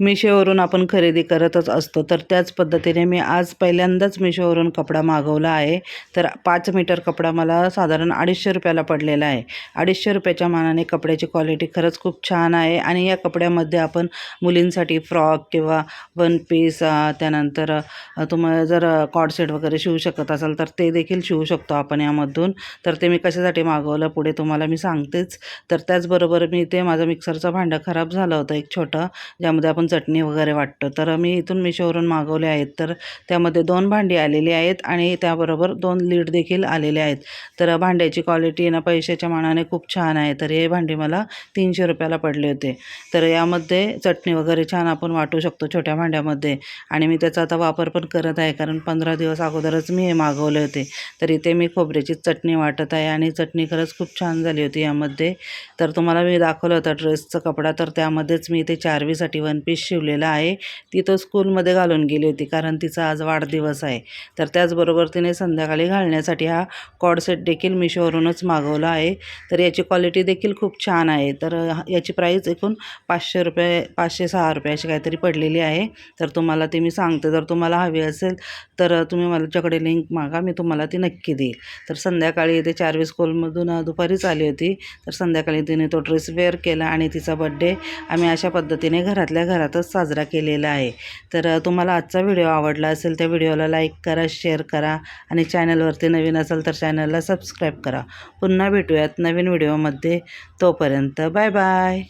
मिशोवरून आपण खरेदी करतच असतो, तर त्याच पद्धतीने मी आज पहिल्यांदाच मिशोवरून कपडा मागवला आहे. तर 5 मीटर कपडा मला साधारण ₹250 पडलेला आहे. ₹250च्या मानाने कपड्याची क्वालिटी खरंच खूप छान आहे आणि या कपड्यामध्ये आपण मुलींसाठी फ्रॉक किंवा वन पीस त्यानंतर तुम्हाला जर कॉर्ड सेट वगैरे शिवू शकत असाल तर ते देखील शिवू शकतो आपण यामधून. तर ते मी कशासाठी मागवलं पुढे तुम्हाला मी सांगतेच. तर त्याचबरोबर मी ते माझं मिक्सरचं भांडं खराब झालं होतं एक छोटं, ज्यामध्ये आपण चटणी वगैरे वाटतो. तर मी इथून मिशोवरून मागवले आहेत. तर त्यामध्ये 2 भांडी आलेली आहेत आणि त्याबरोबर 2 लीड देखील आलेले आहेत. तर भांड्याची क्वालिटी ना पैशाच्या मानाने खूप छान आहे. तर हे भांडी मला ₹300 पडले होते. तर यामध्ये चटणी वगैरे छान आपण वाटू शकतो छोट्या भांड्यामध्ये आणि मी त्याचा आता वापर पण करत आहे, कारण 15 दिवस अगोदरच मी हे मागवले होते. तर इथे मी खोबऱ्याची चटणी वाटत आहे आणि चटणी खरंच खूप छान झाली होती यामध्ये. तर तुम्हाला मी दाखवलं होतं ड्रेसचा कपडा, तर त्यामध्येच मी इथे चार्वीसाठी वन पीस शिवलेला आहे. ती तो स्कूलमध्ये घालून गेली होती, कारण तिचा आज वाढदिवस आहे. तर त्याचबरोबर तिने संध्याकाळी घालण्यासाठी हा कॉर्ड सेट देखील मिशोवरूनच मागवला आहे. तर याची क्वालिटी देखील खूप छान आहे. तर याची प्राईस एकूण ₹500 ₹506 अशी काहीतरी पडलेली आहे. तर तुम्हाला ती मी सांगते, जर तुम्हाला हवी असेल तर तुम्ही माझ्याकडे लिंक मागा, मी तुम्हाला ती नक्की देईल. तर संध्याकाळी ते चार्वी स्कूलमधून दुपारीच आली होती. तर संध्याकाळी तिने तो ड्रेस वेअर केला आणि तिचा बड्डे आम्ही अशा पद्धतीने घरातल्या घरातच साजरा केलेला आहे. तर तुम्हाला आजचा व्हिडिओ आवडला असेल तर व्हिडिओला लाईक करा, शेअर करा आणि चॅनलवरती नवीन असाल तर चॅनलला सबस्क्राईब करा. पुन्हा भेटूयात नवीन व्हिडिओमध्ये. तोपर्यंत बाय बाय.